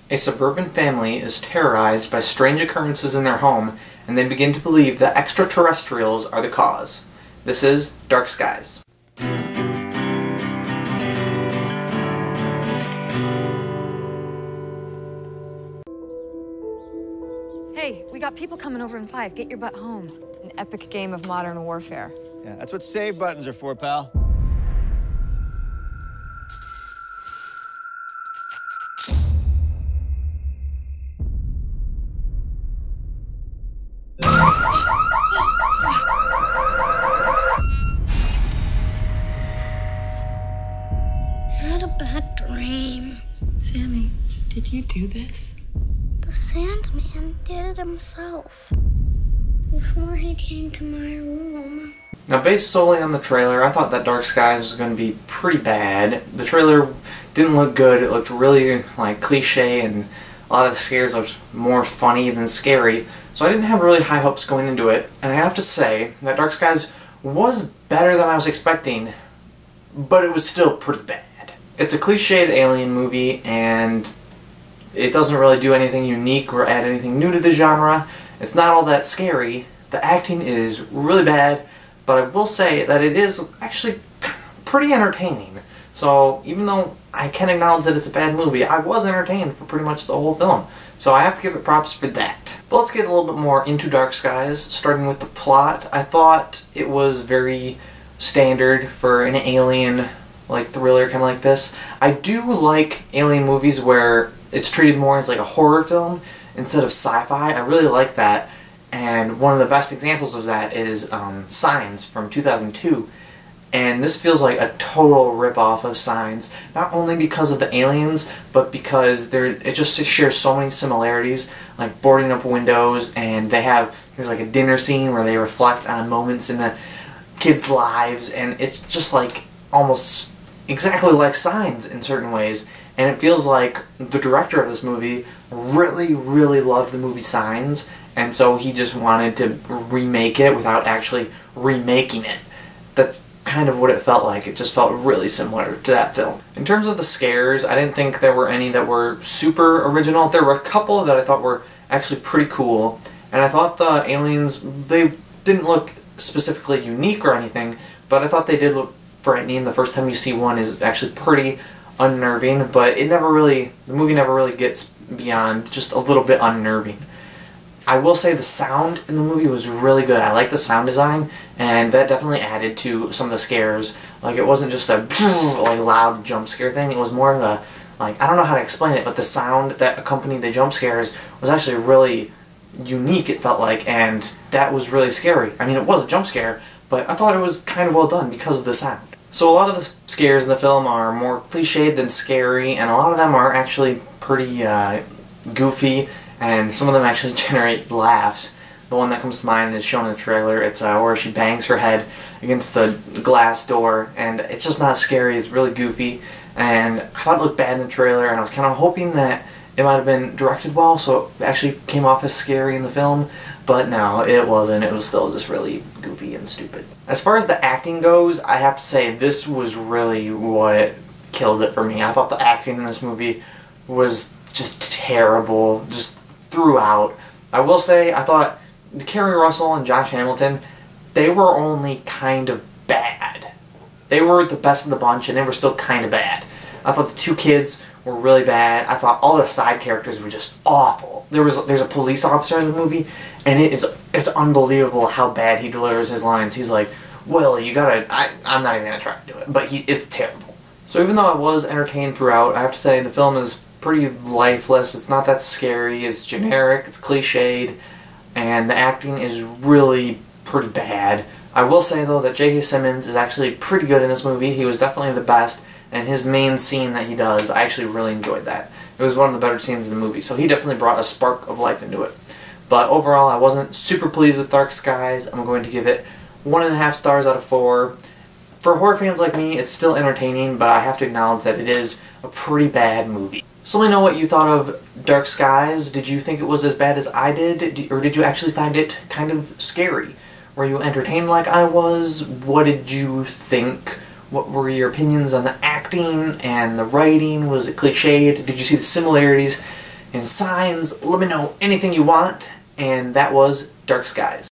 A suburban family is terrorized by strange occurrences in their home, and they begin to believe that extraterrestrials are the cause. This is Dark Skies. Hey, we got people coming over in 5. Get your butt home. An epic game of modern warfare. Yeah, that's what save buttons are for, pal. I had a bad dream. Sammy, did you do this? The Sandman did it himself before he came to my room. Now, based solely on the trailer, I thought that Dark Skies was going to be pretty bad. The trailer didn't look good. It looked really cliche, and a lot of the scares looked more funny than scary. So I didn't have really high hopes going into it. And I have to say that Dark Skies was better than I was expecting, but it was still pretty bad. It's a cliched alien movie, and it doesn't really do anything unique or add anything new to the genre. It's not all that scary. The acting is really bad, but I will say that it is actually pretty entertaining. So even though I can acknowledge that it's a bad movie, I was entertained for pretty much the whole film. So I have to give it props for that. But let's get a little bit more into Dark Skies, starting with the plot. I thought it was very standard for an alien thriller kind of like this. I do like alien movies where it's treated more as like a horror film instead of sci-fi. I really like that, and one of the best examples of that is Signs from 2002. And this feels like a total rip-off of Signs, not only because of the aliens, but because it just shares so many similarities, like boarding up windows, and there's like a dinner scene where they reflect on moments in the kids' lives, and it's just like almost exactly like Signs in certain ways. And it feels like the director of this movie really, really loved the movie Signs, and so he just wanted to remake it without actually remaking it. That's kind of what it felt like. It just felt really similar to that film. In terms of the scares, I didn't think there were any that were super original. There were a couple that I thought were actually pretty cool, and I thought the aliens, they didn't look specifically unique or anything, but I thought they did look frightening. The first time you see one is actually pretty unnerving, but the movie never really gets beyond just a little bit unnerving. I will say the sound in the movie was really good. I like the sound design, and that definitely added to some of the scares. Like, it wasn't just a loud jump scare thing. It was more of a, I don't know how to explain it, but the sound that accompanied the jump scares was actually really unique, it felt like, and that was really scary. I mean, it was a jump scare, but I thought it was kind of well done because of the sound. So a lot of the scares in the film are more cliched than scary, and a lot of them are actually pretty goofy, and some of them actually generate laughs. The one that comes to mind is shown in the trailer. It's where she bangs her head against the glass door, and it's just not scary, it's really goofy, and I thought it looked bad in the trailer, and I was kind of hoping that it might have been directed well, so it actually came off as scary in the film, but no, it wasn't. It was still just really goofy and stupid. As far as the acting goes, I have to say this was really what killed it for me. I thought the acting in this movie was just terrible, just throughout. I will say, I thought Keri and Josh Hamilton, they were only kind of bad. They were the best of the bunch, and they were still kind of bad. I thought the two kids were really bad. I thought all the side characters were just awful. There's a police officer in the movie, and it's unbelievable how bad he delivers his lines. He's like, "Well, you gotta." I'm not even gonna try to do it, but it's terrible. So even though I was entertained throughout, I have to say the film is pretty lifeless. It's not that scary. It's generic. It's cliched, and the acting is really pretty bad. I will say though that J.K. Simmons is actually pretty good in this movie. He was definitely the best. And his main scene that he does, I actually really enjoyed that. It was one of the better scenes in the movie, so he definitely brought a spark of life into it. But overall, I wasn't super pleased with Dark Skies. I'm going to give it 1.5 stars out of 4. For horror fans like me, it's still entertaining, but I have to acknowledge that it is a pretty bad movie. So let me know what you thought of Dark Skies. Did you think it was as bad as I did, or did you actually find it kind of scary? Were you entertained like I was? What did you think? What were your opinions on the acting and the writing? Was it cliched? Did you see the similarities? and signs. Let me know anything you want. And that was Dark Skies.